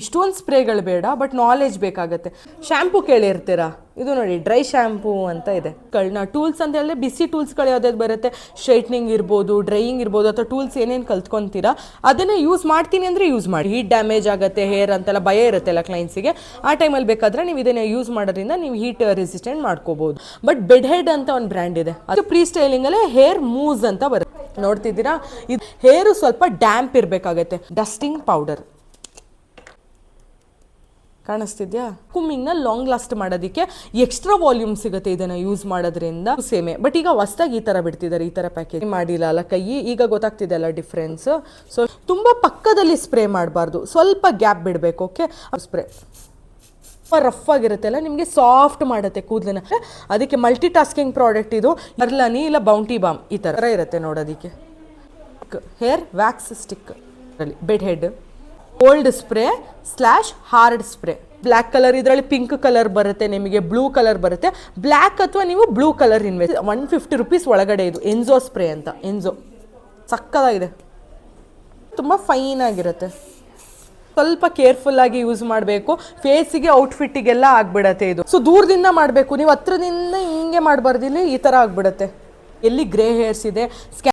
ಇಷ್ಟೊಂದು ಸ್ಪ್ರೇಗಳು ಬೇಡ, but knowledge ಬೇಕಾಗತ್ತೆ. ಶ್ಯಾಂಪು ಕೇಳಿರ್ತೀರಾ, ಇದು ನೋಡಿ ಡ್ರೈ ಶ್ಯಾಂಪೂ ಅಂತ ಇದೆ. ಟೂಲ್ಸ್ ಅಂತ ಹೇಳಿದ್ರೆ ಬಿಸಿ ಟೂಲ್ಸ್ಗಳು ಯಾವ್ದಾದ್ರು ಬರುತ್ತೆ, ಸ್ಟ್ರೈಟ್ನಿಂಗ್ ಇರ್ಬೋದು, ಡ್ರೈಯಿಂಗ್ ಇರ್ಬೋದು, ಅಥವಾ ಟೂಲ್ಸ್ ಏನೇನು ಕಲ್ತ್ಕೊಂತೀರಾ ಅದನ್ನೇ ಯೂಸ್ ಮಾಡ್ತೀನಿ ಅಂದರೆ ಯೂಸ್ ಮಾಡಿ. ಹೀಟ್ ಡ್ಯಾಮೇಜ್ ಆಗುತ್ತೆ ಹೇರ್ ಅಂತೆಲ್ಲ ಭಯ ಇರುತ್ತೆಲ್ಲ ಕ್ಲೈಂಟ್ಸಿಗೆ. ಆ ಟೈಮಲ್ಲಿ ಬೇಕಾದ್ರೆ ನೀವು ಇದನ್ನ ಯೂಸ್ ಮಾಡೋದ್ರಿಂದ ನೀವು ಹೀಟ್ ರೆಸಿಸ್ಟೆಂಟ್ ಮಾಡ್ಕೋಬಹುದು. ಬಟ್ ಬೆಡ್ ಹೆಡ್ ಅಂತ ಒಂದು ಬ್ರ್ಯಾಂಡ್ ಇದೆ, ಅದು ಪ್ರೀ ಸ್ಟೈಲಿಂಗಲ್ಲೇ ಹೇರ್ ಮೂವ್ಸ್ ಅಂತ ಬರುತ್ತೆ. ನೋಡ್ತಿದ್ದೀರಾ, ಇದು ಹೇರು ಸ್ವಲ್ಪ ಡ್ಯಾಂಪ್ ಇರಬೇಕಾಗತ್ತೆ. ಡಸ್ಟಿಂಗ್ ಪೌಡರ್ ಕಾಣಿಸ್ತಿದ್ಯಾ? ಕುಮ್ಮಿಂಗ್ನ ಲಾಂಗ್ ಲಾಸ್ಟ್ ಮಾಡೋದಕ್ಕೆ ಎಕ್ಸ್ಟ್ರಾ ವಾಲ್ಯೂಮ್ ಸಿಗುತ್ತೆ ಇದನ್ನ ಯೂಸ್ ಮಾಡೋದ್ರಿಂದ. ಸೇಮೆ, ಬಟ್ ಈಗ ಹೊಸದಾಗಿ ಈ ತರ ಬಿಡ್ತಿದ್ದಾರೆ, ಈ ತರ ಪ್ಯಾಕೇಜ್ ಮಾಡಿಲ್ಲ ಅಲ್ಲ ಕೈ. ಈಗ ಗೊತ್ತಾಗ್ತಿದೆ ಅಲ್ಲ ಡಿಫ್ರೆನ್ಸ್. ಸೊ ತುಂಬಾ ಪಕ್ಕದಲ್ಲಿ ಸ್ಪ್ರೇ ಮಾಡಬಾರ್ದು, ಸ್ವಲ್ಪ ಗ್ಯಾಪ್ ಬಿಡಬೇಕು. ಓಕೆ, ಸ್ಪ್ರೇ ರಫ್ ಆಗಿರುತ್ತೆ ಅಲ್ಲ, ನಿಮಗೆ ಸಾಫ್ಟ್ ಮಾಡುತ್ತೆ ಕೂದಲನ್ನ. ಅದಕ್ಕೆ ಮಲ್ಟಿ ಟಾಸ್ಕಿಂಗ್ ಪ್ರಾಡಕ್ಟ್ ಇದು. ಅರ್ಲಾನಿ ಇಲ್ಲ ಬೌಂಟಿ ಬಾಮ್ ಈ ತರ ಇರುತ್ತೆ ನೋಡೋದಕ್ಕೆ. Hair wax stick, bed head, old spray slash hard spray. Black colour, ಇದರಲ್ಲಿ ಪಿಂಕ್ ಕಲರ್ ಬರುತ್ತೆ, ನಿಮಗೆ ಬ್ಲೂ ಕಲರ್ ಬರುತ್ತೆ. ಬ್ಲ್ಯಾಕ್ ಅಥವಾ ನೀವು ಬ್ಲೂ ಕಲರ್ ಇನ್ವೆಸ್ಟ್. 150 ರೂಪೀಸ್ ಒಳಗಡೆ ಇದು ಎನ್ಜೋ ಸ್ಪ್ರೇ ಅಂತ. ಎನ್ಜೋ ಸಕ್ಕದಾಗಿದೆ, ತುಂಬ ಫೈನ್ ಆಗಿರುತ್ತೆ. ಸ್ವಲ್ಪ ಕೇರ್ಫುಲ್ ಆಗಿ ಯೂಸ್ ಮಾಡಬೇಕು. ಫೇಸಿಗೆ ಔಟ್ಫಿಟ್ಟಿಗೆಲ್ಲ ಆಗ್ಬಿಡತ್ತೆ ಇದು. ಸೊ ದೂರದಿಂದ ಮಾಡಬೇಕು, ನೀವು ಹತ್ರದಿಂದ ಹಿಂಗೆ ಮಾಡಬಾರ್ದಿಲ್ಲ, ಈ ಥರ ಆಗ್ಬಿಡತ್ತೆ. ಎಲ್ಲಿ ಗ್ರೇ ಹೇರ್ಸ್ ಇದೆ